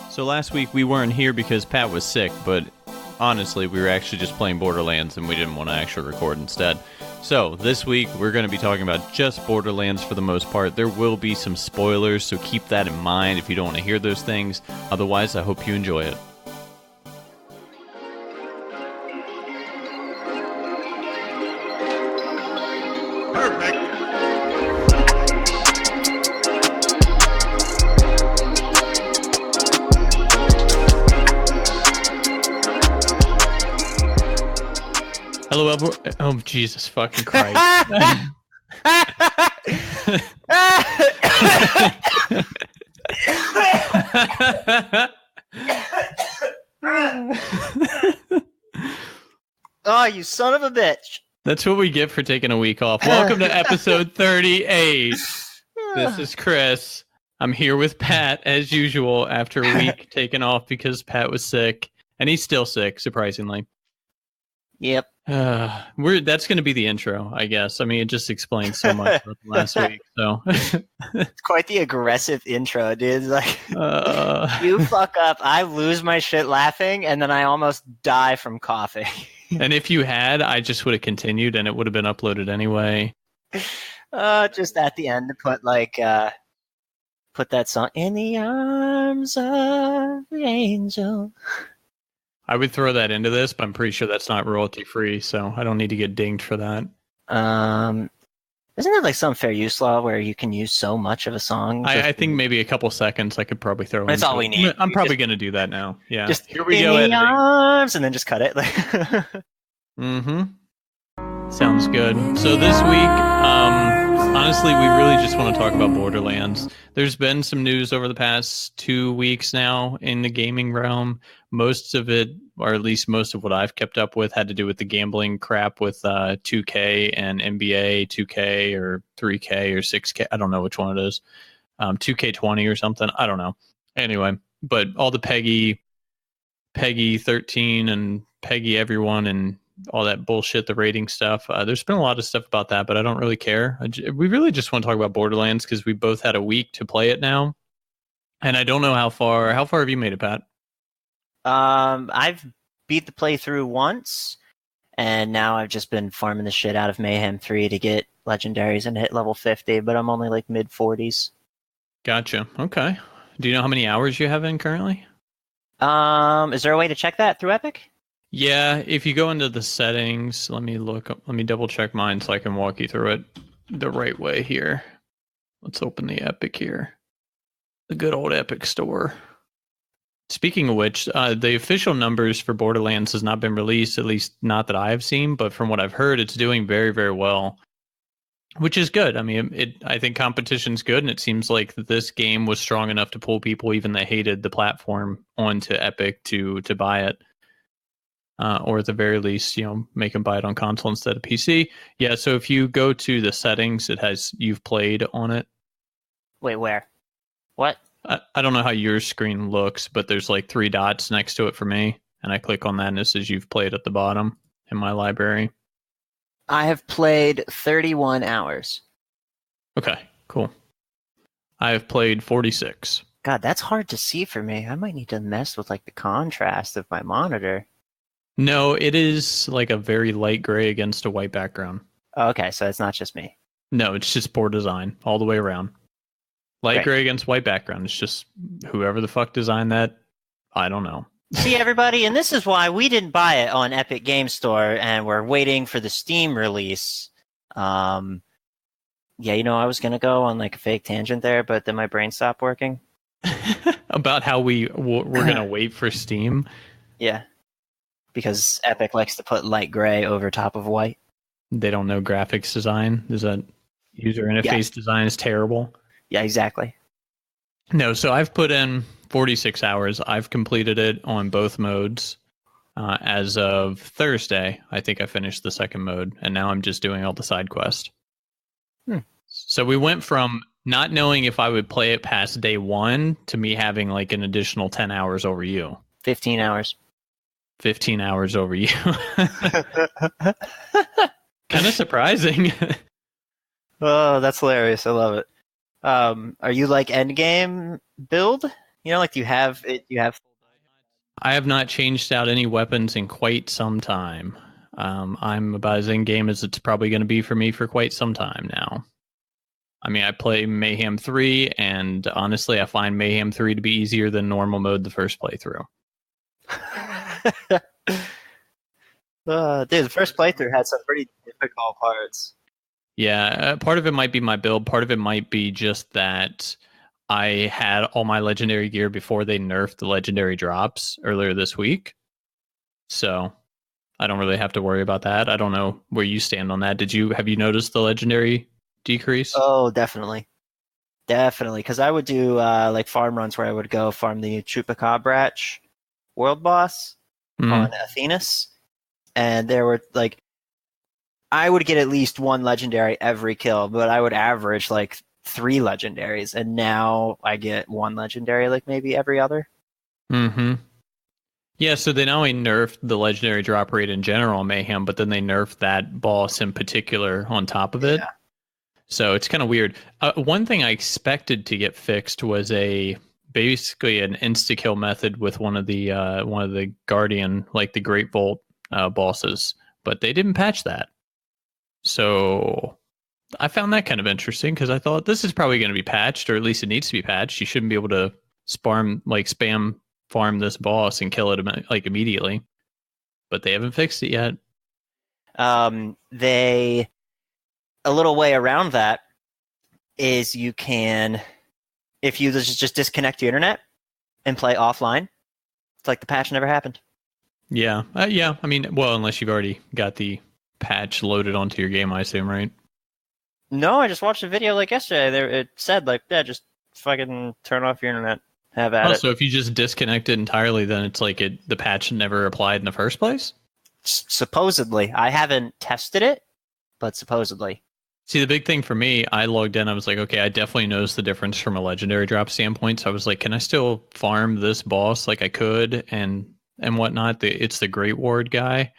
So last week we weren't here because Pat was sick, but honestly, we were actually just playing Borderlands and we didn't want to actually record instead. So this week we're going to be talking about just Borderlands for the most part. There will be some spoilers, so keep that in mind if you don't want to hear those things. Otherwise, I hope you enjoy it. Hello, oh, Jesus fucking Christ. Oh, you son of a bitch. That's what we get for taking a week off. Welcome to episode 38. This is Chris. I'm here with Pat, as usual, after a week taken off because Pat was sick. And he's still sick, surprisingly. Yep. That's going to be the intro, I guess. I mean, it just explains so much about last week. So it's quite the aggressive intro, dude. Like, you fuck up, I lose my shit laughing, and then I almost die from coughing. And if you had, I just would have continued, and it would have been uploaded anyway. Just at the end to put put that song in the arms of the angel. I would throw that into this, but I'm pretty sure that's not royalty free, so I don't need to get dinged for that. Isn't there like some fair use law where you can use so much of a song? I think maybe a couple seconds I could probably throw in. That's all we need. I'm probably going to do that now. Yeah. Just here we go. In the arms, and then just cut it. Mm-hmm. Sounds good. So this week, honestly, we really just want to talk about Borderlands. There's been some news over the past 2 weeks now in the gaming realm. Most of it, or at least most of what I've kept up with, had to do with the gambling crap with 2K and NBA 2K or 3K or 6K. I don't know which one it is. 2K20 or something. I don't know. Anyway, but all the Peggy 13 and Peggy everyone and all that bullshit, the rating stuff. There's been a lot of stuff about that, but I don't really care. We really just want to talk about Borderlands because we both had a week to play it now. And I don't know how far have you made it, Pat? I've beat the playthrough once, and now I've just been farming the shit out of Mayhem 3 to get legendaries and hit level 50, but I'm only like mid-40s. Gotcha. Okay. Do you know how many hours you have in currently? Is there a way to check that through Epic? Yeah, if you go into the settings, let me double check mine so I can walk you through it the right way here. Let's open the Epic here. The good old Epic store. Speaking of which, the official numbers for Borderlands has not been released, at least not that I have seen, but from what I've heard, it's doing very, very well, which is good. I mean, I think competition's good, and it seems like this game was strong enough to pull people even that hated the platform onto Epic to buy it. Or at the very least, make them buy it on console instead of PC. Yeah, so if you go to the settings, it has you've played on it. Wait, where? What? I don't know how your screen looks, but there's like 3 dots next to it for me. And I click on that and it says you've played at the bottom in my library. I have played 31 hours. Okay, cool. I have played 46. God, that's hard to see for me. I might need to mess with like the contrast of my monitor. No, it is like a very light gray against a white background. Oh, okay, so it's not just me. No, it's just poor design all the way around. Light gray against white background. It's just whoever the fuck designed that, I don't know. See, everybody, and this is why we didn't buy it on Epic Game Store, and we're waiting for the Steam release. Yeah, I was going to go on like a fake tangent there, but then my brain stopped working. About how we're going to wait for Steam? Yeah. Because Epic likes to put light gray over top of white. They don't know graphics design. Is that user interface design is terrible? Yeah, exactly. No, so I've put in 46 hours. I've completed it on both modes. As of Thursday, I think I finished the second mode, and now I'm just doing all the side quests. So we went from not knowing if I would play it past day 1 to me having like an additional 10 hours over you. 15 hours. 15 hours over you. Kind of surprising. Oh, that's hilarious. I love it. Are you like endgame build? You know, like you have it. You have. I have not changed out any weapons in quite some time. I'm about as in game as it's probably going to be for me for quite some time now. I mean, I play Mayhem 3, and honestly, I find Mayhem 3 to be easier than normal mode the first playthrough. Dude, the first playthrough had some pretty difficult parts. Yeah, part of it might be my build. Part of it might be just that I had all my legendary gear before they nerfed the legendary drops earlier this week. So I don't really have to worry about that. I don't know where you stand on that. Have you noticed the legendary decrease? Oh, definitely. Definitely. Because I would do like farm runs where I would go farm the Chupacabratch world boss on Athenas. And there were like, I would get at least one legendary every kill, but I would average like 3 legendaries. And now I get 1 legendary like maybe every other. Mm-hmm. Yeah, so they not only nerfed the legendary drop rate in general, Mayhem, but then they nerfed that boss in particular on top of it. Yeah. So it's kind of weird. One thing I expected to get fixed was basically an insta kill method with one of the Guardian, like the Great Vault bosses, but they didn't patch that. So I found that kind of interesting because I thought this is probably going to be patched, or at least it needs to be patched. You shouldn't be able to spam farm this boss and kill it like immediately, but they haven't fixed it yet. A little way around that is you can, if you just disconnect your internet and play offline, it's like the patch never happened. Yeah. Yeah. I mean, well, unless you've already got the patch loaded onto your game, I assume, right? No, I just watched a video like yesterday. There, it said like, yeah, just fucking turn off your internet. Have at it. So if you just disconnect it entirely, then it's like the patch never applied in the first place? Supposedly. I haven't tested it, but supposedly. See, the big thing for me, I logged in, I was like, okay, I definitely noticed the difference from a legendary drop standpoint. So I was like, can I still farm this boss like I could and whatnot? It's the Great Ward guy.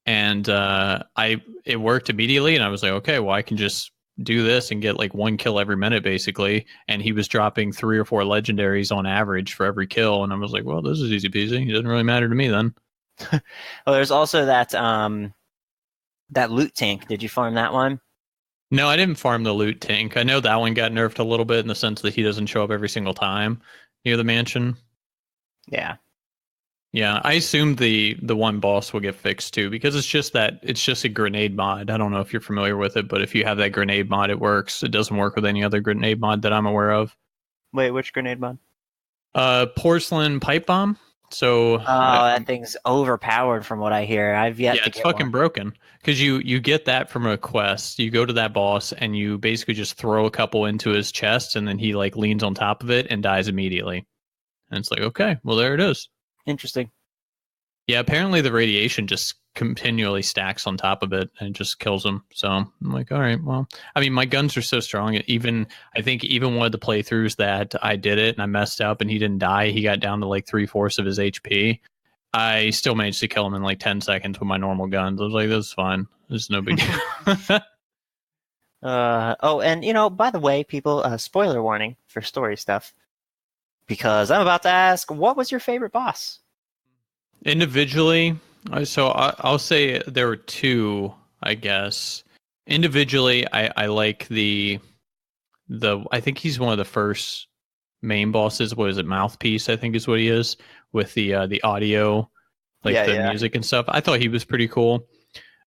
And it worked immediately, and I was like, okay, well, I can just do this and get like 1 kill every minute, basically. And he was dropping 3 or 4 legendaries on average for every kill. And I was like, well, this is easy peasy. It doesn't really matter to me then. Well, there's also that loot tank. Did you farm that one? No, I didn't farm the loot tank. I know that one got nerfed a little bit in the sense that he doesn't show up every single time near the mansion. Yeah. Yeah, I assume the one boss will get fixed too, because it's just a grenade mod. I don't know if you're familiar with it, but if you have that grenade mod, it works. It doesn't work with any other grenade mod that I'm aware of. Wait, which grenade mod? Porcelain pipe bomb. So that thing's overpowered from what I hear. I've yet to get it's fucking broken because you get that from a quest. You go to that boss and you basically just throw a couple into his chest, and then he like leans on top of it and dies immediately. And it's like, okay, well, there it is. Interesting. Yeah, apparently the radiation just continually stacks on top of it and just kills him. So I'm like, all right, well, I mean, my guns are so strong. I think even one of the playthroughs that I did it and I messed up and he didn't die, he got down to like 3/4 of his HP. I still managed to kill him in like 10 seconds with my normal guns. I was like, this is fine. This is no big deal. And by the way, people, spoiler warning for story stuff, because I'm about to ask, what was your favorite boss? Individually, so I'll say there were 2, I guess. Individually, I like the I think he's one of the first main bosses. What is it? Mouthpiece, I think is what he is, with the audio, like music and stuff. I thought he was pretty cool.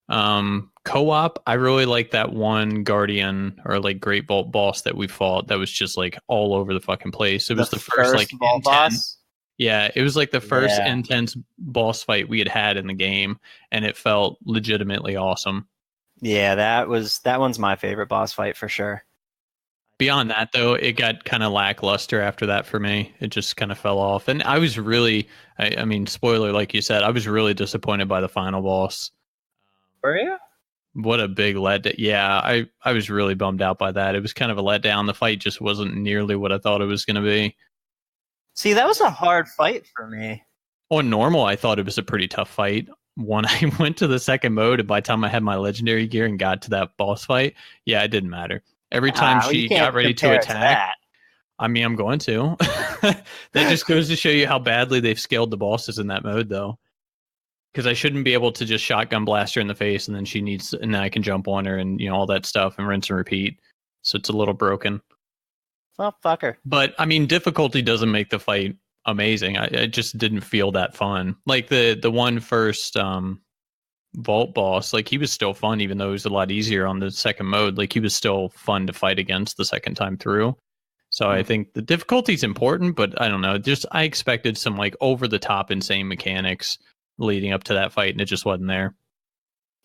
Co-op, I really like that one Guardian or like Great Vault boss that we fought that was just like all over the fucking place. It was the first like Vault boss. Yeah, it was like the first intense boss fight we had in the game, and it felt legitimately awesome. Yeah, that one's my favorite boss fight for sure. Beyond that, though, it got kind of lackluster after that for me. It just kind of fell off. And I was really, I mean, spoiler, like you said, I was really disappointed by the final boss. Were you? What a big letdown. Yeah, I was really bummed out by that. It was kind of a letdown. The fight just wasn't nearly what I thought it was going to be. See, that was a hard fight for me. On normal, I thought it was a pretty tough fight. When I went to the second mode, and by the time I had my legendary gear and got to that boss fight, yeah, it didn't matter. Every time she got ready to attack, I mean, I'm going to. That just goes to show you how badly they've scaled the bosses in that mode, though. Because I shouldn't be able to just shotgun blast her in the face, and then and then I can jump on her and all that stuff and rinse and repeat. So it's a little broken. Well, fuck her. But I mean, difficulty doesn't make the fight amazing. I just didn't feel that fun. Like the one first vault boss, like he was still fun, even though it was a lot easier on the second mode. Like he was still fun to fight against the second time through. So I think the difficulty is important, but I don't know. Just I expected some like over the top insane mechanics leading up to that fight, and it just wasn't there.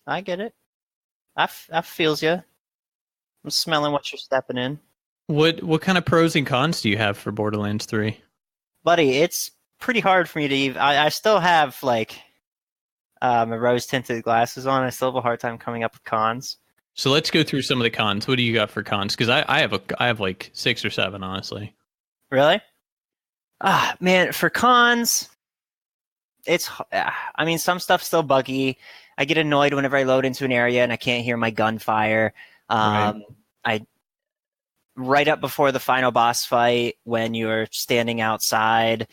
I get it. I feels you. I'm smelling what you're stepping in. What kind of pros and cons do you have for Borderlands 3? Buddy, it's pretty hard for me to even... I still have, like, my rose-tinted glasses on. I still have a hard time coming up with cons. So let's go through some of the cons. What do you got for cons? Because I have like 6 or 7, honestly. Really? Man, for cons, it's... I mean, some stuff's still buggy. I get annoyed whenever I load into an area and I can't hear my gunfire. Right. Right up before the final boss fight, when you're standing outside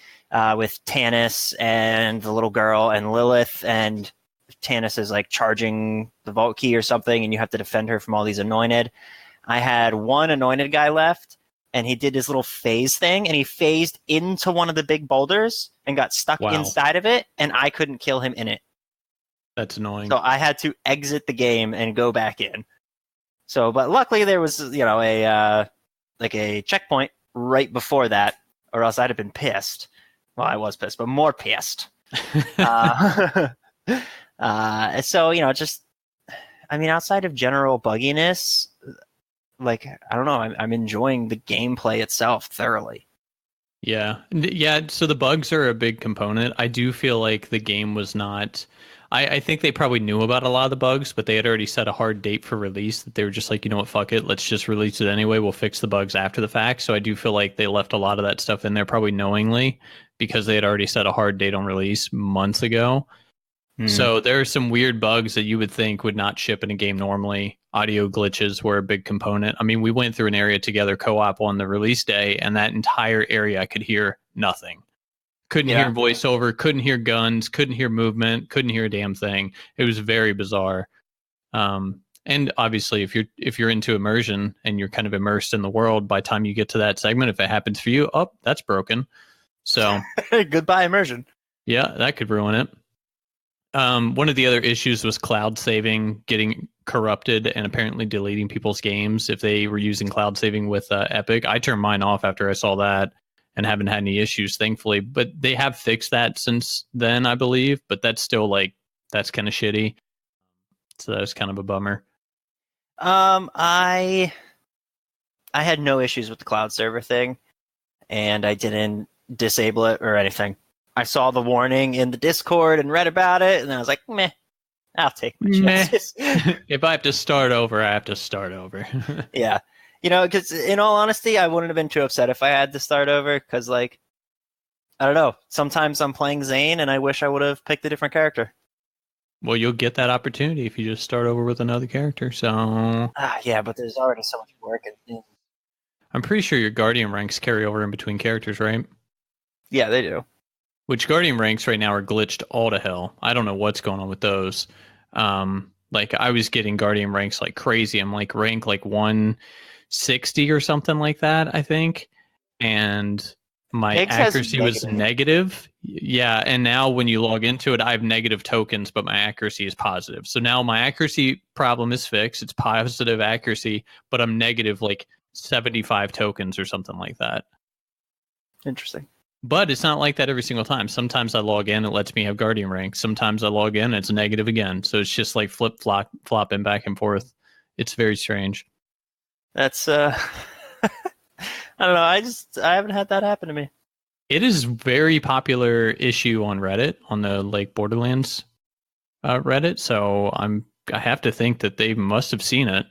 with Tannis and the little girl and Lilith, and Tannis is like charging the vault key or something, and you have to defend her from all these anointed. I had one anointed guy left, and he did his little phase thing, and he phased into one of the big boulders and got stuck inside of it, and I couldn't kill him in it. That's annoying. So I had to exit the game and go back in. So, but luckily there was, a checkpoint right before that, or else I'd have been pissed. Well, I was pissed, but more pissed. So, just, I mean, outside of general bugginess, like, I don't know, I'm enjoying the gameplay itself thoroughly. Yeah. So the bugs are a big component. I do feel like the game was not... I think they probably knew about a lot of the bugs, but they had already set a hard date for release that they were just like, you know what, fuck it. Let's just release it anyway. We'll fix the bugs after the fact. So I do feel like they left a lot of that stuff in there probably knowingly because they had already set a hard date on release months ago. So there are some weird bugs that you would think would not ship in a game normally. Audio glitches were a big component. I mean, we went through an area together co-op on the release day, and that entire area I could hear nothing. Couldn't hear voiceover, couldn't hear guns, couldn't hear movement, couldn't hear a damn thing. It was very bizarre. And obviously, if you're into immersion and you're kind of immersed in the world, by the time you get to that segment, if it happens for you, that's broken. So goodbye immersion. Yeah, that could ruin it. One of the other issues was cloud saving getting corrupted and apparently deleting people's games if they were using cloud saving with Epic. I turned mine off after I saw that and haven't had any issues, thankfully. But they have fixed that since then, I believe. But that's still that's kind of shitty. So that's kind of a bummer. I had no issues with the cloud server thing, and I didn't disable it or anything. I saw the warning in the Discord and read about it, and I was like, meh, I'll take my chances. If I have to start over, I have to start over. Yeah. Because in all honesty, I wouldn't have been too upset if I had to start over, because, I don't know. Sometimes I'm playing Zane, and I wish I would have picked a different character. Well, you'll get that opportunity if you just start over with another character, so... Yeah, but there's already so much work and things. I'm pretty sure your Guardian ranks carry over in between characters, right? Yeah, they do. Which Guardian ranks right now are glitched all to hell. I don't know what's going on with those. I was getting Guardian ranks like crazy. I'm rank 160 or something like that, I think. And my accuracy was negative. Yeah, and now when you log into it, I have negative tokens, but my accuracy is positive. So now my accuracy problem is fixed. It's positive accuracy, but I'm negative 75 tokens or something like that. Interesting. But it's not like that every single time. Sometimes I log in, it lets me have Guardian rank. Sometimes I log in, it's negative again. So it's just flopping back and forth. It's very strange. That's I don't know. I haven't had that happen to me. It is very popular issue on Reddit, on the Borderlands Reddit. So I have to think that they must have seen it,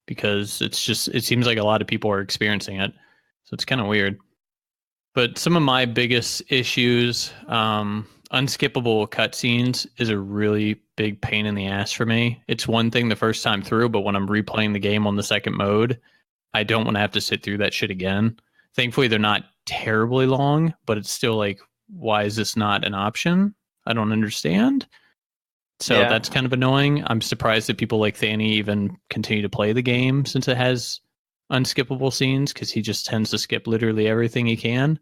because it seems like a lot of people are experiencing it. So it's kind of weird. But some of my biggest issues, unskippable cutscenes is a really big pain in the ass for me. It's one thing the first time through, but when I'm replaying the game on the second mode, I don't want to have to sit through that shit again. Thankfully, they're not terribly long, but it's still like, why is this not an option? I don't understand. So that's kind of annoying. I'm surprised that people like Thani even continue to play the game since it has unskippable scenes, because he just tends to skip literally everything he can.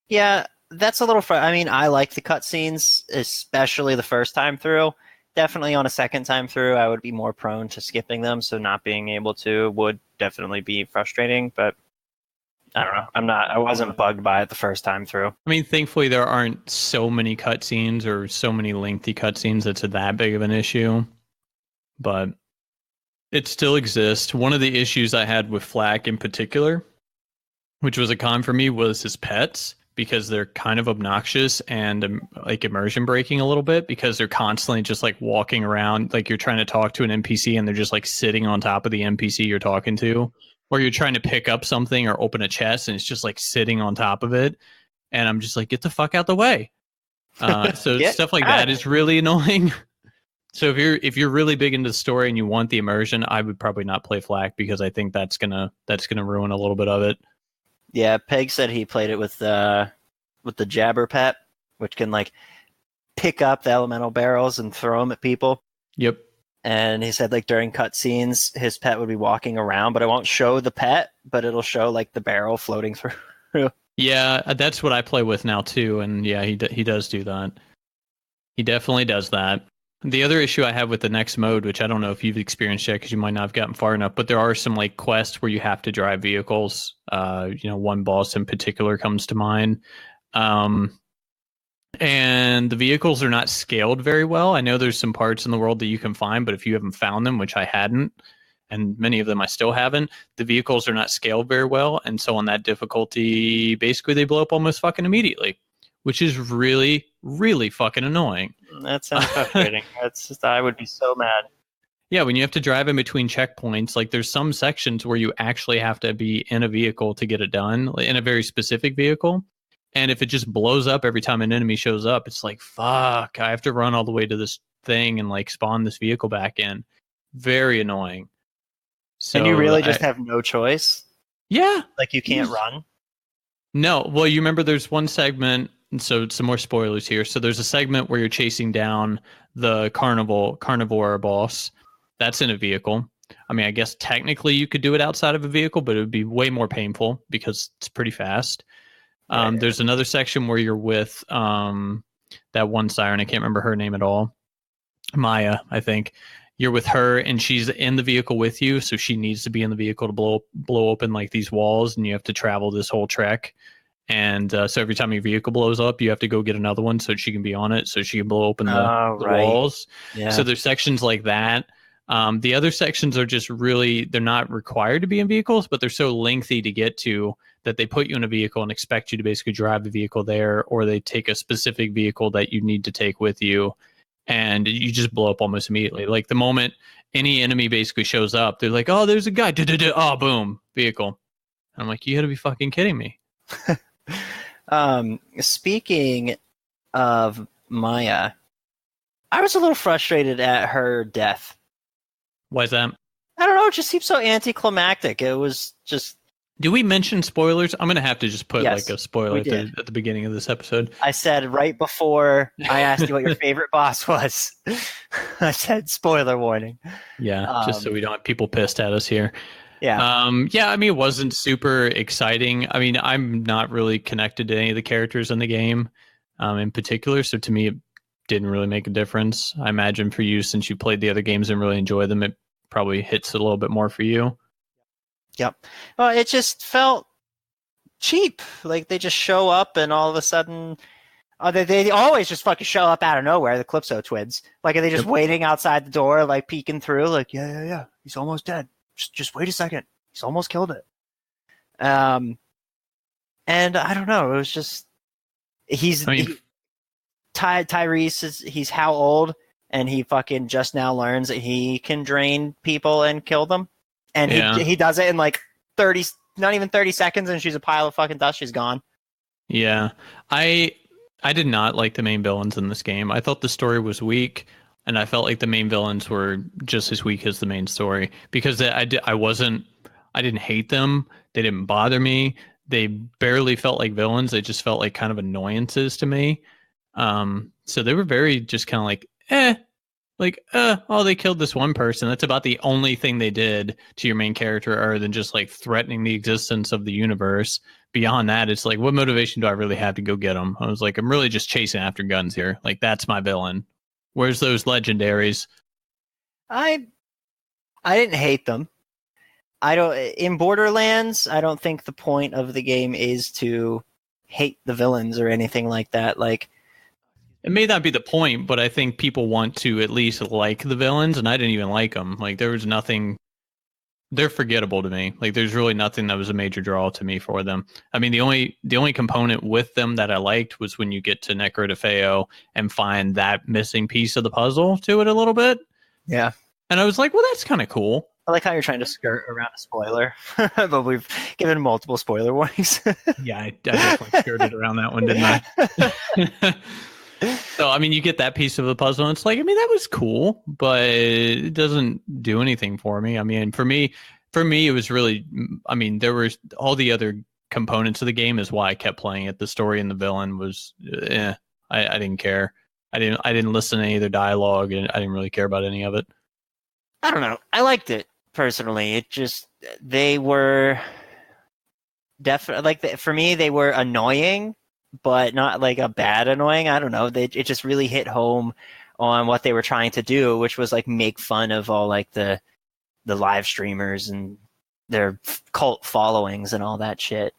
Yeah, that's a little I mean, I like the cutscenes, especially the first time through. Definitely on a second time through, I would be more prone to skipping them, so not being able to would definitely be frustrating, but I don't know. I wasn't bugged by it the first time through. I mean, thankfully there aren't so many cutscenes or so many lengthy cutscenes that's that big of an issue, but it still exists. One of the issues I had with Flack in particular, which was a con for me, was his pets, because they're kind of obnoxious and like immersion breaking a little bit, because they're constantly just like walking around, like you're trying to talk to an NPC and they're just like sitting on top of the NPC you're talking to, or you're trying to pick up something or open a chest and it's just like sitting on top of it, and I'm just like, get the fuck out the way. So stuff like that is really annoying. So if you're really big into the story and you want the immersion, I would probably not play Flack, because I think that's gonna ruin a little bit of it. Yeah, Peg said he played it with the Jabber Pet, which can like pick up the elemental barrels and throw them at people. Yep. And he said like during cutscenes, his pet would be walking around, but it won't show the pet, but it'll show like the barrel floating through. Yeah, that's what I play with now too, and yeah, he does do that. He definitely does that. The other issue I have with the next mode, which I don't know if you've experienced yet because you might not have gotten far enough, but there are some like quests where you have to drive vehicles. One boss in particular comes to mind. And the vehicles are not scaled very well. I know there's some parts in the world that you can find, but if you haven't found them, which I hadn't, and many of them I still haven't, the vehicles are not scaled very well. And so on that difficulty, basically they blow up almost fucking immediately, which is really, really fucking annoying. That sounds frustrating. I would be so mad. Yeah, when you have to drive in between checkpoints, like there's some sections where you actually have to be in a vehicle to get it done, in a very specific vehicle. And if it just blows up every time an enemy shows up, it's like, fuck, I have to run all the way to this thing and like spawn this vehicle back in. Very annoying. So and you really just have no choice? Yeah. Like you can't run? No. Well, you remember there's one segment, and so some more spoilers here. So there's a segment where you're chasing down the carnivore boss. That's in a vehicle. I mean, I guess technically you could do it outside of a vehicle, but it would be way more painful because it's pretty fast. There's another section where you're with that one siren. I can't remember her name at all. Maya, I think. You're with her, and she's in the vehicle with you, so she needs to be in the vehicle to blow open like these walls, and you have to travel this whole trek. And so every time your vehicle blows up, you have to go get another one so she can be on it, so she can blow open the walls. Yeah. So there's sections like that. The other sections are just really, they're not required to be in vehicles, but they're so lengthy to get to that they put you in a vehicle and expect you to basically drive the vehicle there, or they take a specific vehicle that you need to take with you, and you just blow up almost immediately. Like the moment any enemy basically shows up, they're like, oh, there's a guy. Oh, boom, vehicle. And I'm like, you gotta be fucking kidding me. Speaking of Maya, I was a little frustrated at her death. Why is that? I don't know. It just seems so anticlimactic. It was just... Do we mention spoilers? I'm going to have to just put like a spoiler at the beginning of this episode. I said right before I asked you what your favorite boss was, I said spoiler warning. Yeah, just so we don't have people pissed at us here. Yeah. I mean, it wasn't super exciting. I mean, I'm not really connected to any of the characters in the game in particular. So to me, it didn't really make a difference. I imagine for you, since you played the other games and really enjoy them, it probably hits a little bit more for you. Yep. Well, it just felt cheap. Like they just show up and all of a sudden, they always just fucking show up out of nowhere. The Calypso twins, like, are they just waiting outside the door, like peeking through, like, yeah, he's almost dead. Just wait a second. He's almost killed it. And I don't know. It was just Tyrese he's how old, and he fucking just now learns that he can drain people and kill them. And he does it in like 30, not even 30 seconds, and she's a pile of fucking dust. She's gone. Yeah. I did not like the main villains in this game. I thought the story was weak, and I felt like the main villains were just as weak as the main story, because I didn't hate them. They didn't bother me. they barely felt like villains. They just felt like kind of annoyances to me. So they were very just kind of oh, they killed this one person. That's about the only thing they did to your main character, other than just like threatening the existence of the universe. Beyond that, it's like, what motivation do I really have to go get them? I was like, I'm really just chasing after guns here. Like, that's my villain. Where's those legendaries? I didn't hate them. In Borderlands, I don't think the point of the game is to hate the villains or anything like that. Like, it may not be the point, but I think people want to at least like the villains, and I didn't even like them. Like, there was nothing. They're forgettable to me. Like, there's really nothing that was a major draw to me for them. I mean, the only component with them that I liked was when you get to Necro DeFeo and find that missing piece of the puzzle to it a little bit. Yeah. And I was like, well, that's kind of cool. I like how you're trying to skirt around a spoiler, but we've given multiple spoiler warnings. Yeah, I definitely skirted around that one, didn't I? So, I mean, you get that piece of the puzzle, and it's like, I mean, that was cool, but it doesn't do anything for me. I mean, for me, it was really, I mean, there were all the other components of the game is why I kept playing it. The story and the villain was, I didn't care. I didn't listen to any of their dialogue, and I didn't really care about any of it. I don't know. I liked it personally. It just, they were definitely, like, for me, they were annoying, but not like a bad annoying. I don't know. It just really hit home on what they were trying to do, which was like make fun of all like the live streamers and their cult followings and all that shit.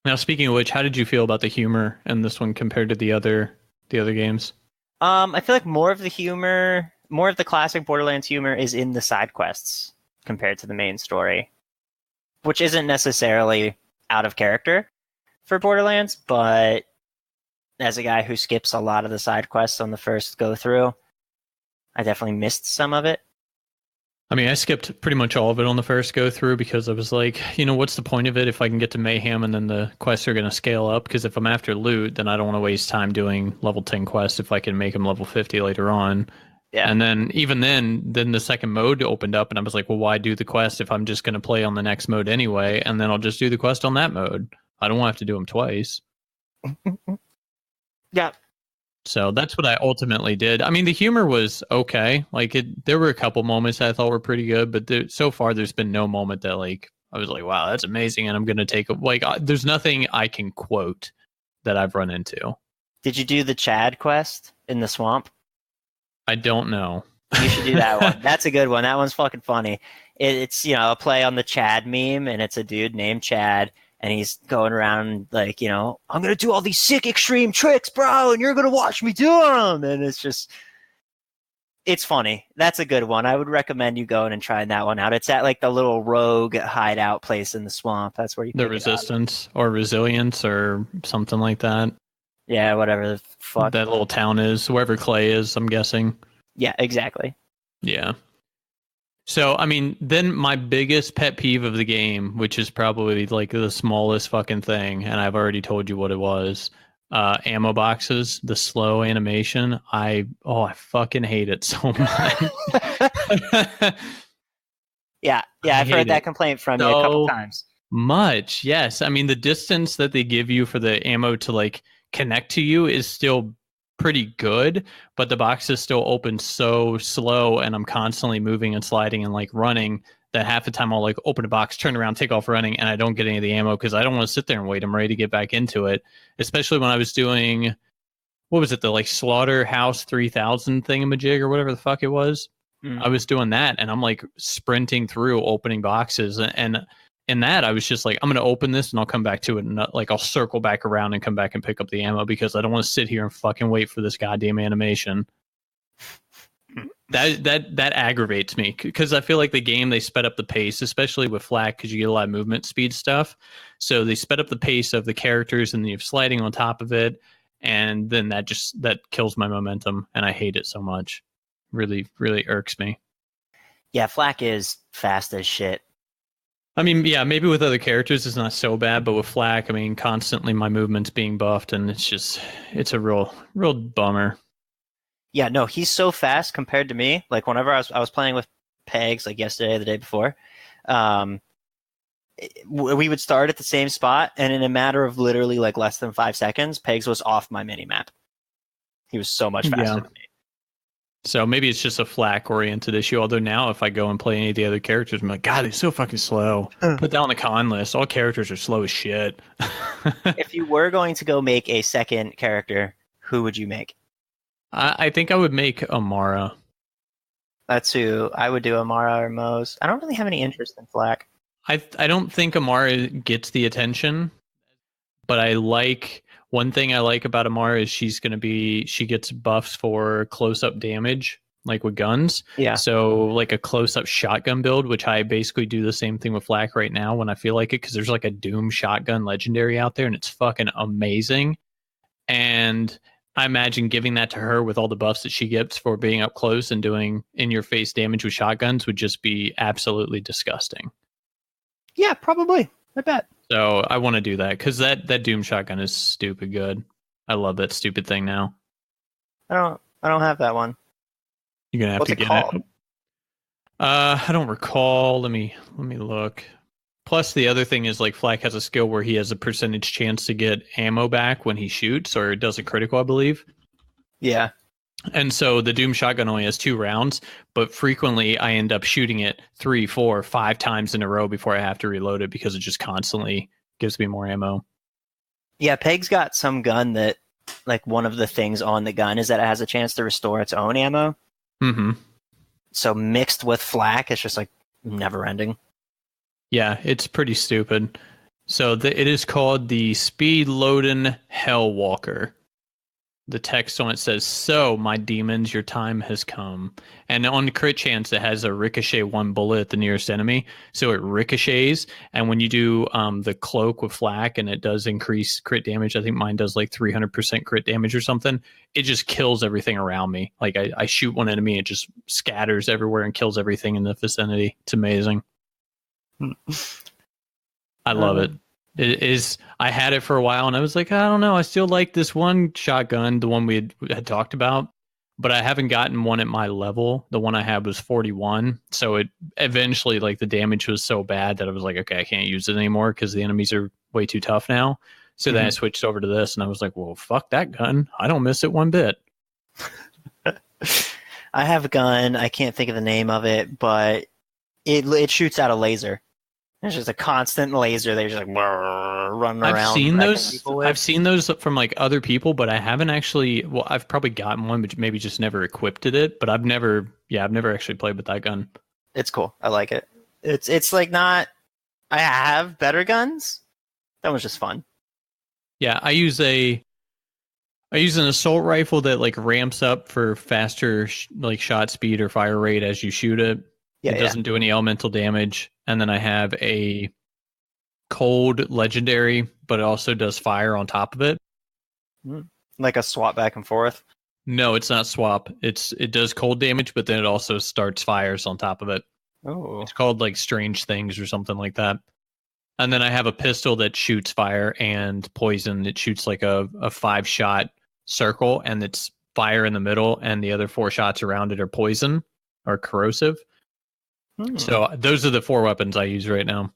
Now, speaking of which, how did you feel about the humor in this one compared to the other games? I feel like more of the classic Borderlands humor is in the side quests compared to the main story, which isn't necessarily out of character for Borderlands, but as a guy who skips a lot of the side quests on the first go through, I definitely missed some of it. I mean, I skipped pretty much all of it on the first go through because I was like, what's the point of it if I can get to Mayhem and then the quests are going to scale up? Because if I'm after loot, then I don't want to waste time doing level 10 quests if I can make them level 50 later on. Yeah. And then even then the second mode opened up and I was like, well, why do the quest if I'm just going to play on the next mode anyway? And then I'll just do the quest on that mode. I don't want to have to do them twice. Yeah. So that's what I ultimately did. I mean, the humor was okay. Like, there were a couple moments that I thought were pretty good, but so far there's been no moment that like I was like, wow, that's amazing, and I'm gonna take there's nothing I can quote that I've run into. Did you do the Chad quest in the swamp? I don't know. You should do that one. That's a good one. That one's fucking funny. It's a play on the Chad meme, and it's a dude named Chad. And he's going around like, I'm going to do all these sick extreme tricks, bro, and you're going to watch me do them. And it's funny. That's a good one. I would recommend you going and trying that one out. It's at like the little rogue hideout place in the swamp. That's where you the Resistance or Resilience or something like that. Yeah, whatever the fuck that little town is, wherever Clay is, I'm guessing. Yeah, exactly. Yeah. So, I mean, then my biggest pet peeve of the game, which is probably like the smallest fucking thing, and I've already told you what it was, ammo boxes, the slow animation. I fucking hate it so much. Yeah, I've heard that complaint from you a couple times. Much, yes. I mean, the distance that they give you for the ammo to like connect to you is still pretty good, but the boxes still open so slow, and I'm constantly moving and sliding and like running that half the time I'll like open a box, turn around, take off running, and I don't get any of the ammo because I don't want to sit there and wait. I'm ready to get back into it, especially when I was doing, what was it, the like Slaughterhouse 3000 thingamajig or whatever the fuck it was. I was doing that, and I'm like sprinting through opening boxes, and in that, I was just like, I'm going to open this and I'll come back to it. And like, I'll circle back around and come back and pick up the ammo because I don't want to sit here and fucking wait for this goddamn animation. That aggravates me because I feel like the game, they sped up the pace, especially with Flak, because you get a lot of movement speed stuff. So they sped up the pace of the characters and then you have sliding on top of it. And then that kills my momentum. And I hate it so much. Really, really irks me. Yeah, Flak is fast as shit. I mean, yeah, maybe with other characters it's not so bad, but with Flak, I mean, constantly my movement's being buffed, and it's a real bummer. Yeah, no, he's so fast compared to me. Like, whenever I was playing with Pegs, like yesterday or the day before, we would start at the same spot, and in a matter of literally like less than 5 seconds, Pegs was off my mini map. He was so much faster than me. So maybe it's just a Flack-oriented issue. Although now, if I go and play any of the other characters, I'm like, God, he's so fucking slow. Put that on the con list. All characters are slow as shit. If you were going to go make a second character, who would you make? I think I would make Amara. That's who I would do, Amara or Mose. I don't really have any interest in Flack. I don't think Amara gets the attention, but one thing I like about Amara is she gets buffs for close-up damage, like with guns. Yeah. So like a close-up shotgun build, which I basically do the same thing with Flack right now when I feel like it, because there's like a Doom shotgun legendary out there and it's fucking amazing. And I imagine giving that to her with all the buffs that she gets for being up close and doing in-your-face damage with shotguns would just be absolutely disgusting. Yeah, probably. I bet. So I want to do that because that Doom shotgun is stupid good. I love that stupid thing now. I don't have that one. You're gonna have What's to get called? it. I don't recall. Let me look. Plus, the other thing is like Flack has a skill where he has a percentage chance to get ammo back when he shoots or does a critical, I believe. Yeah. And so the Doom shotgun only has 2 rounds, but frequently I end up shooting it 3, 4, 5 times in a row before I have to reload it because it just constantly gives me more ammo. Yeah, Peg's got some gun that, like, one of the things on the gun is that it has a chance to restore its own ammo. Mm-hmm. So mixed with Flack, it's just like never ending. Yeah, it's pretty stupid. So it is called the Speed Loading Hellwalker. The text on it says, "So, my demons, your time has come." And on the crit chance, it has a ricochet 1 bullet at the nearest enemy. So it ricochets. And when you do the cloak with Flack and it does increase crit damage, I think mine does like 300% crit damage or something. It just kills everything around me. Like I shoot one enemy, it just scatters everywhere and kills everything in the vicinity. It's amazing. I love it. It is. I had it for a while, and I was like, I don't know. I still like this one shotgun, the one we had talked about, but I haven't gotten one at my level. The one I had was 41, so it eventually, like, the damage was so bad that I was like, okay, I can't use it anymore because the enemies are way too tough now. So then I switched over to this, and I was like, well, fuck that gun. I don't miss it one bit. I have a gun. I can't think of the name of it, but it shoots out a laser. It's just a constant laser. They're just like running around. I've seen those from like other people, but I haven't actually. Well, I've probably gotten one, but maybe just never equipped it. But I've never actually played with that gun. It's cool. I like it. It's like not. I have better guns. That was just fun. Yeah, I use an assault rifle that like ramps up for faster like shot speed or fire rate as you shoot it. Yeah, it doesn't do any elemental damage. And then I have a cold legendary, but it also does fire on top of it. Like a swap back and forth? No, it's not swap. It does cold damage, but then it also starts fires on top of it. Oh. It's called like Strange Things or something like that. And then I have a pistol that shoots fire and poison. It shoots like a 5-shot circle, and it's fire in the middle, and the other 4 shots around it are poison or corrosive. So those are the 4 weapons I use right now.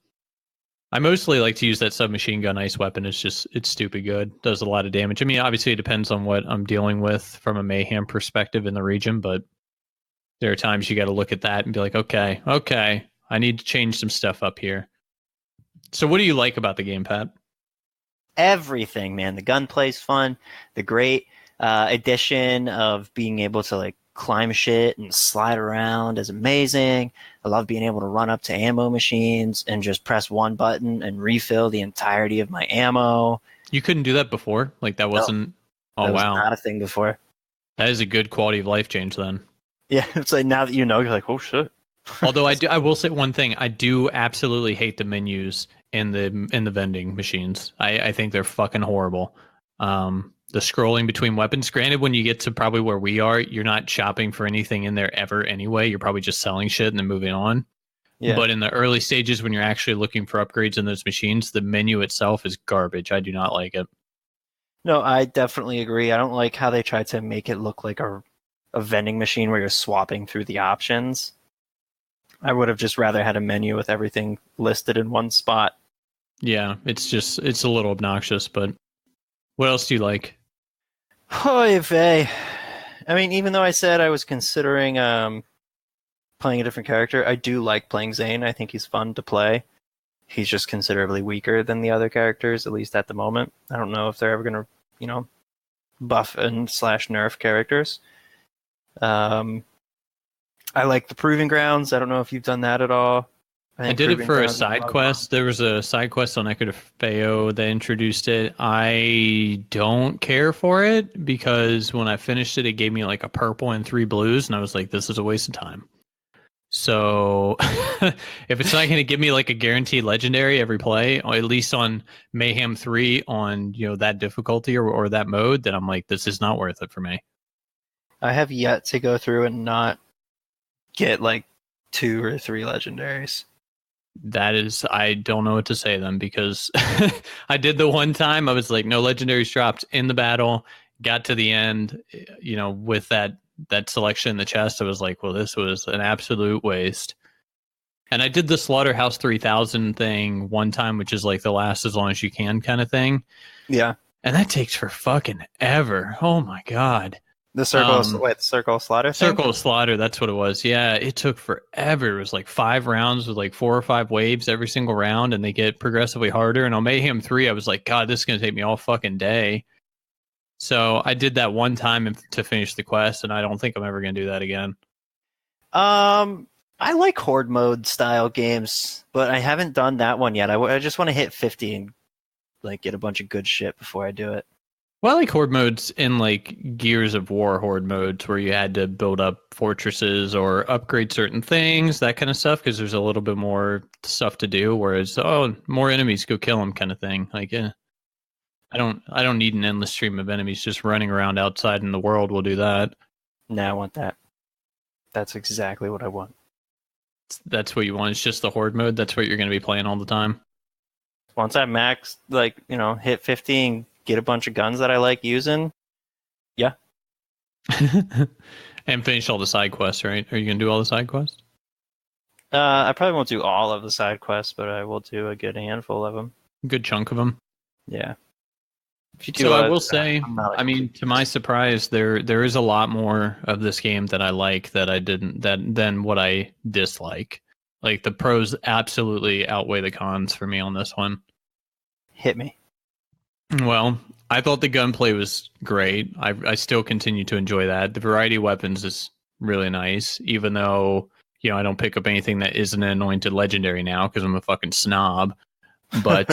I mostly like to use that submachine gun ice weapon. It's stupid good. Does a lot of damage. I mean, obviously it depends on what I'm dealing with from a mayhem perspective in the region, but there are times you got to look at that and be like, okay, I need to change some stuff up here. So what do you like about the game, Pat? Everything, man. The gunplay's fun. The great addition of being able to like climb shit and slide around is amazing. I love being able to run up to ammo machines and just press one button and refill the entirety of my ammo. You couldn't do that before? Like that wasn't... No, that was not a thing before. That is a good quality of life change then. Yeah, it's like now that you know, you're like, oh shit. Although I will say one thing, I do absolutely hate the menus in the vending machines. I think they're fucking horrible. The scrolling between weapons. Granted, when you get to probably where we are, you're not shopping for anything in there ever anyway. You're probably just selling shit and then moving on. Yeah. But in the early stages, when you're actually looking for upgrades in those machines, the menu itself is garbage. I do not like it. No, I definitely agree. I don't like how they try to make it look like a vending machine where you're swapping through the options. I would have just rather had a menu with everything listed in one spot. Yeah, it's a little obnoxious, but what else do you like? Oy vey. I mean, even though I said I was considering playing a different character, I do like playing Zane. I think he's fun to play. He's just considerably weaker than the other characters, at least at the moment. I don't know if they're ever going to, buff and slash nerf characters. I like the Proving Grounds. I don't know if you've done that at all. I did it for a side quest. There was a side quest on Echo de Feo that introduced it. I don't care for it because when I finished it, it gave me like a purple and 3 blues, and I was like, this is a waste of time. So if it's not going to give me like a guaranteed legendary every play, or at least on Mayhem 3 on, that difficulty or that mode, then I'm like, this is not worth it for me. I have yet to go through and not get like 2 or 3 legendaries. That is, I don't know what to say then, because I did the one time I was like, no legendaries dropped in the battle, got to the end, with that selection in the chest. I was like, well, this was an absolute waste. And I did the Slaughterhouse 3000 thing one time, which is like the last as long as you can kind of thing. Yeah. And that takes for fucking ever. Oh my God. The Circle of Slaughter thing? Circle of Slaughter, that's what it was. Yeah, it took forever. It was like 5 rounds with like 4 or 5 waves every single round, and they get progressively harder. And on Mayhem 3, I was like, God, this is going to take me all fucking day. So I did that one time to finish the quest, and I don't think I'm ever going to do that again. I like horde mode style games, but I haven't done that one yet. I just want to hit 50 and like get a bunch of good shit before I do it. Well, I like horde modes in like Gears of War horde modes where you had to build up fortresses or upgrade certain things, that kind of stuff, because there's a little bit more stuff to do. Whereas, more enemies, go kill them, kind of thing. Like, I don't need an endless stream of enemies just running around outside in the world. Will do that. No, I want that. That's exactly what I want. That's what you want. It's just the horde mode. That's what you're going to be playing all the time. Once I max, hit 50 and get a bunch of guns that I like using. Yeah. And finish all the side quests, right? Are you going to do all the side quests? I probably won't do all of the side quests, but I will do a good handful of them. Good chunk of them. Yeah. I will say, to my surprise, there is a lot more of this game that I like than what I dislike. Like, the pros absolutely outweigh the cons for me on this one. Hit me. Well, I thought the gunplay was great. I still continue to enjoy that. The variety of weapons is really nice, even though, I don't pick up anything that isn't an anointed legendary now because I'm a fucking snob. But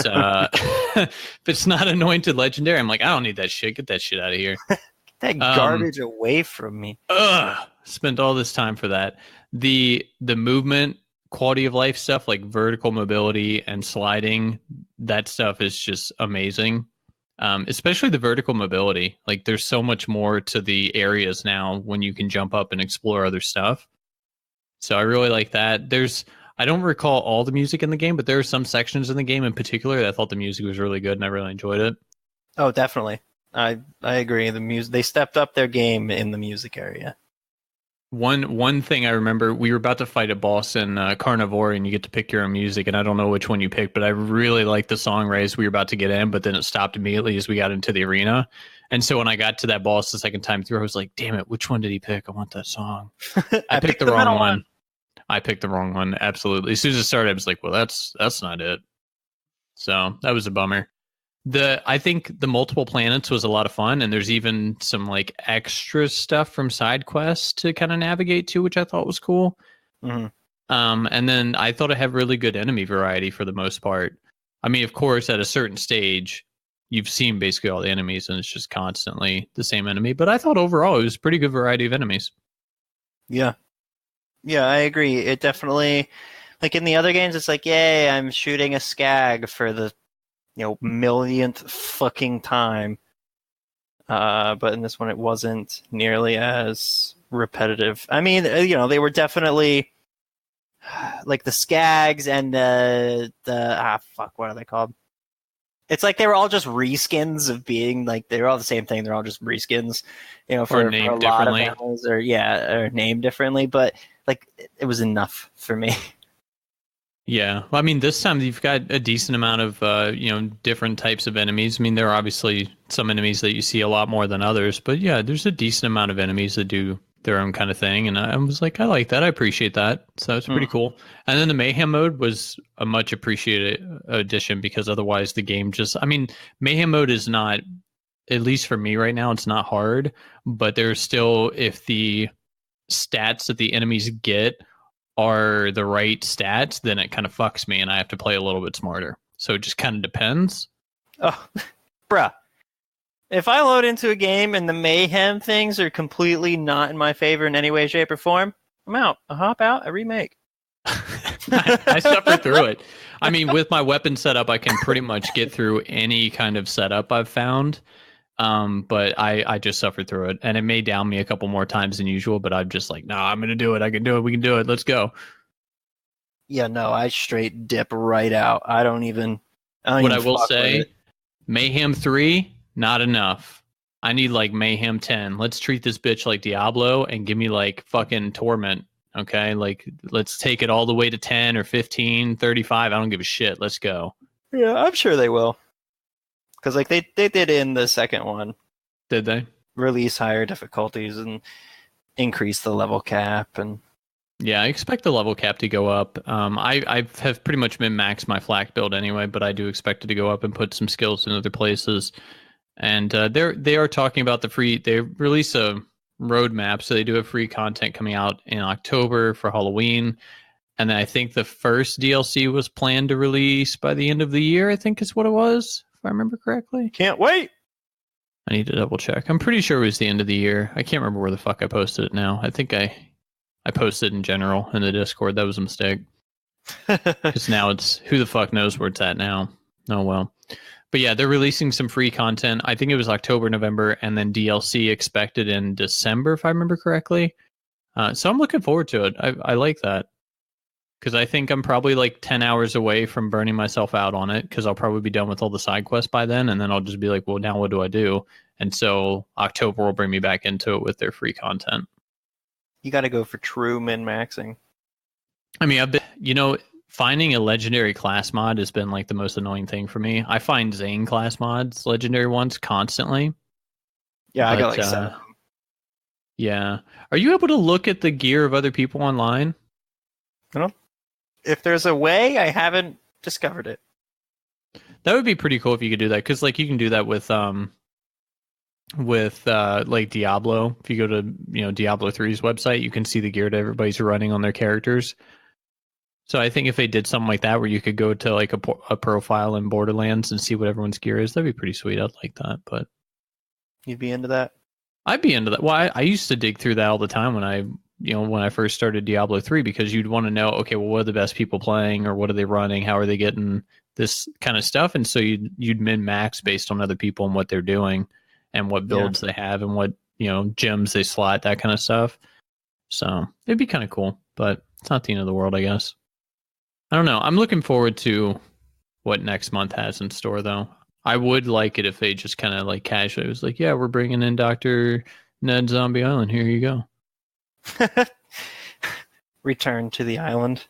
if it's not anointed legendary, I'm like, I don't need that shit. Get that shit out of here. Get that garbage away from me. Spent all this time for that. The movement, quality of life stuff like vertical mobility and sliding, that stuff is just amazing. Especially the vertical mobility. Like, there's so much more to the areas now when you can jump up and explore other stuff. So I really like that. I don't recall all the music in the game, but there are some sections in the game in particular that I thought the music was really good and I really enjoyed it. Oh, definitely. I agree. The music, they stepped up their game in the music area. One thing I remember, we were about to fight a boss in Carnivore, and you get to pick your own music, and I don't know which one you picked, but I really liked the song right as we were about to get in, but then it stopped immediately as we got into the arena. And so when I got to that boss the second time through, I was like, damn it, which one did he pick? I want that song. I picked the wrong one. I picked the wrong one, absolutely. As soon as it started, I was like, well, that's not it. So that was a bummer. I think the multiple planets was a lot of fun, and there's even some like extra stuff from side quests to kind of navigate to, which I thought was cool. Mm-hmm. And then I thought it had really good enemy variety for the most part. I mean, of course, at a certain stage, you've seen basically all the enemies, and it's just constantly the same enemy. But I thought overall it was a pretty good variety of enemies. Yeah. Yeah, I agree. It definitely, like in the other games, it's like, yay, I'm shooting a skag for the millionth fucking time. But in this one, it wasn't nearly as repetitive. I mean, they were definitely like the skags and what are they called? It's like they were all just reskins of being like they're all the same thing. They're all just reskins, for a lot of animals, or named differently. But like it was enough for me. Yeah, well, I mean, this time you've got a decent amount of different types of enemies. I mean, there are obviously some enemies that you see a lot more than others, but yeah, there's a decent amount of enemies that do their own kind of thing, and I was like, I like that, I appreciate that, so it's pretty cool. And then the mayhem mode was a much appreciated addition because otherwise the game just, I mean, mayhem mode is not, at least for me right now, it's not hard, but there's still, if the stats that the enemies get are the right stats, then it kind of fucks me and I have to play a little bit smarter. So it just kind of depends. Oh, bruh. If I load into a game and the mayhem things are completely not in my favor in any way, shape, or form, I'm out. I hop out, I remake. I suffer through it. I mean, with my weapon setup, I can pretty much get through any kind of setup I've found. But I just suffered through it, and it may down me a couple more times than usual, but I'm just like, nah, I'm going to do it. I can do it. We can do it. Let's go. Yeah, no, I straight dip right out. I don't even. What I will say, Mayhem 3, not enough. I need like Mayhem 10. Let's treat this bitch like Diablo and give me like fucking Torment. Okay. Like, let's take it all the way to 10 or 15, 35. I don't give a shit. Let's go. Yeah, I'm sure they will. Because like they did in the second one. Did they? Release higher difficulties and increase the level cap. And yeah, I expect the level cap to go up. I have pretty much been maxed my flak build anyway, but I do expect it to go up and put some skills in other places. And they are talking about the free. They release a roadmap, so they do have free content coming out in October for Halloween. And then I think the first DLC was planned to release by the end of the year, I think is what it was, if I remember correctly. Can't wait. I need to double check. I'm pretty sure it was the end of the year. I can't remember where the fuck I posted it now. I think I posted in general in the Discord. That was a mistake. Because now it's, who the fuck knows where it's at now. Oh, well. But yeah, they're releasing some free content. I think it was October, November, and then DLC expected in December, if I remember correctly. So I'm looking forward to it. I like that. Because I think I'm probably like 10 hours away from burning myself out on it, because I'll probably be done with all the side quests by then, and then I'll just be like, well, now what do I do? And so October will bring me back into it with their free content. You got to go for true min-maxing. I mean, I've been, finding a legendary class mod has been like the most annoying thing for me. I find Zane class mods, legendary ones, constantly. Yeah, I got like 7. Yeah. Are you able to look at the gear of other people online? If there's a way, I haven't discovered it. That would be pretty cool if you could do that, because like you can do that with like Diablo. If you go to Diablo 3's website, you can see the gear that everybody's running on their characters. So I think if they did something like that, where you could go to like a profile in Borderlands and see what everyone's gear is, that'd be pretty sweet. I'd like that. But you'd be into that? I'd be into that. Well, I used to dig through that all the time when I first started Diablo 3, because you'd want to know, okay, well, what are the best people pleing, or what are they running? How are they getting this kind of stuff? And so you'd min-max based on other people and what they're doing and what builds they have and what, gems they slot, that kind of stuff. So it'd be kind of cool, but it's not the end of the world, I guess. I don't know. I'm looking forward to what next month has in store, though. I would like it if they just kind of like casually was like, yeah, we're bringing in Dr. Ned Zombie Island. Here you go. Return to the island.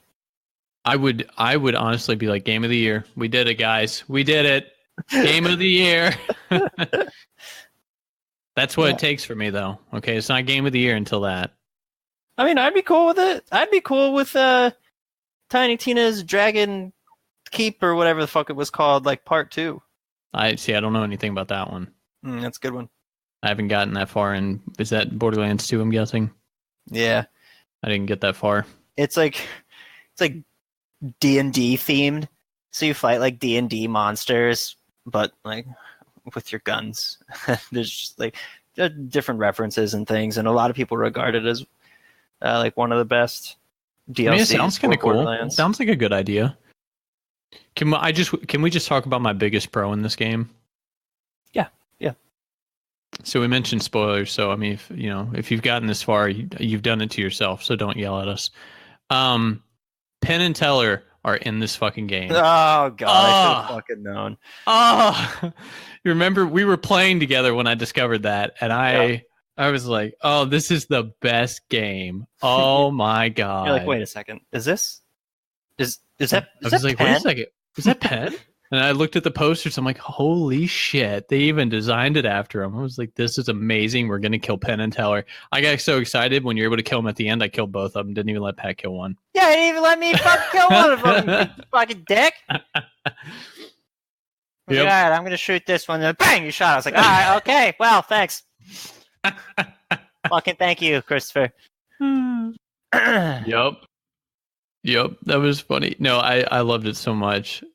I would honestly be like, game of the year. We did it, guys. We did it. Game of the year. That's what it takes for me, though. Okay, it's not game of the year until that. I mean, I'd be cool with it. I'd be cool with Tiny Tina's Dragon Keep, or whatever the fuck it was called, like part 2. I don't know anything about that one. That's a good one. I haven't gotten that far in. Is that Borderlands 2, I'm guessing? Yeah. I didn't get that far. It's like D&D themed. So you fight like D&D monsters, but like with your guns. There's just like different references and things, and a lot of people regard it as like one of the best DLCs. I mean, it sounds kind of cool. It sounds like a good idea. Can we just talk about my biggest pro in this game? Yeah. So we mentioned spoilers. So I mean, if you've gotten this far, you've done it to yourself. So don't yell at us. Penn and Teller are in this fucking game. Oh god, I should have fucking known. Oh, you remember we were playing together when I discovered that, and I I was like, oh, this is the best game. Oh my god. You're like, wait a second. Is that I was like, wait a second. Is that Penn? And I looked at the posters. I'm like, holy shit. They even designed it after him. I was like, this is amazing. We're going to kill Penn and Teller. I got so excited when you're able to kill him at the end. I killed both of them. Didn't even let Pat kill one. Yeah, he didn't even let me fucking kill one of them, you fucking dick. Yep. All right, I'm going to shoot this one. Then bang, you shot. I was like, all right, okay. Well, thanks. Fucking thank you, Christopher. Yep. That was funny. No, I loved it so much.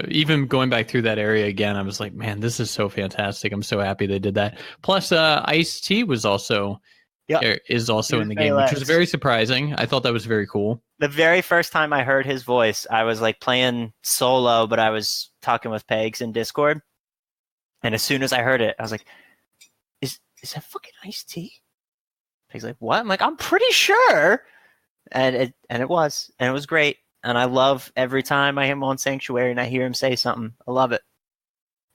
Even going back through that area again, I was like, man, this is so fantastic. I'm so happy they did that. Plus, Ice-T was also is also in the game, which was very surprising. I thought that was very cool. The very first time I heard his voice, I was like playing solo, but I was talking with Pegs in Discord. And as soon as I heard it, I was like, is that fucking Ice-T? Peg's like, what? I'm like, I'm pretty sure. And it was great. And I love every time I hear him on Sanctuary and I hear him say something. I love it.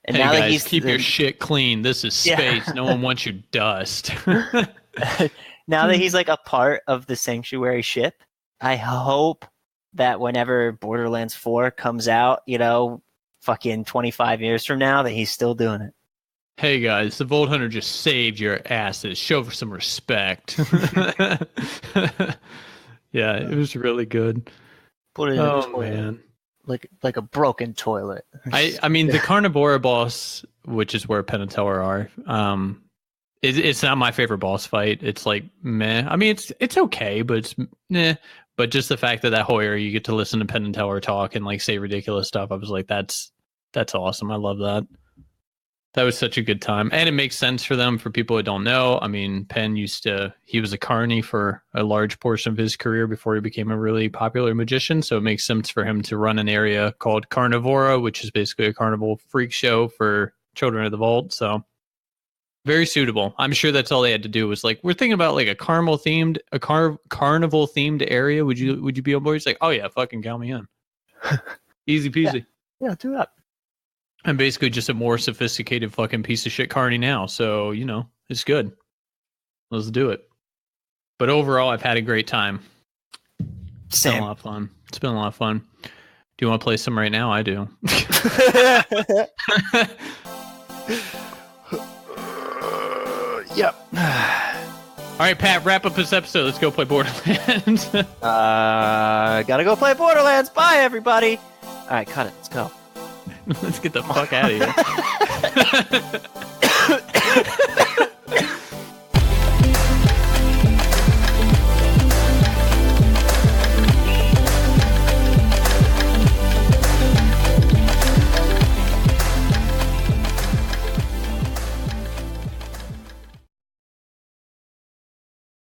And hey now guys, that he's keep your shit clean. This is space. No one wants your dust. Now that he's like a part of the Sanctuary ship, I hope that whenever Borderlands 4 comes out, fucking 25 years from now, that he's still doing it. Hey guys, the Vault Hunter just saved your asses. Show some respect. Yeah, it was really good. Put it in the toilet. Man. Like a broken toilet. I mean, the Carnivora boss, which is where Penn and Teller are, it's not my favorite boss fight. It's like meh. I mean, it's okay, but it's meh. But just the fact that whole area you get to listen to Penn and Teller talk and like say ridiculous stuff, I was like, that's awesome. I love that. That was such a good time. And it makes sense for them. For people who don't know, I mean, Penn he was a carny for a large portion of his career before he became a really popular magician. So it makes sense for him to run an area called Carnivora, which is basically a carnival freak show for children of the vault. So very suitable. I'm sure that's all they had to do was like, we're thinking about like a carnival themed area. Would you be on board? He's like, oh yeah, fucking count me in. Easy peasy. Yeah, do that. I'm basically just a more sophisticated fucking piece of shit carny now. So, it's good. Let's do it. But overall, I've had a great time. It's been a lot of fun. Do you want to play some right now? I do. Yep. All right, Pat, wrap up this episode. Let's go play Borderlands. Gotta go play Borderlands. Bye, everybody. All right, cut it. Let's go. Let's get the fuck out of here.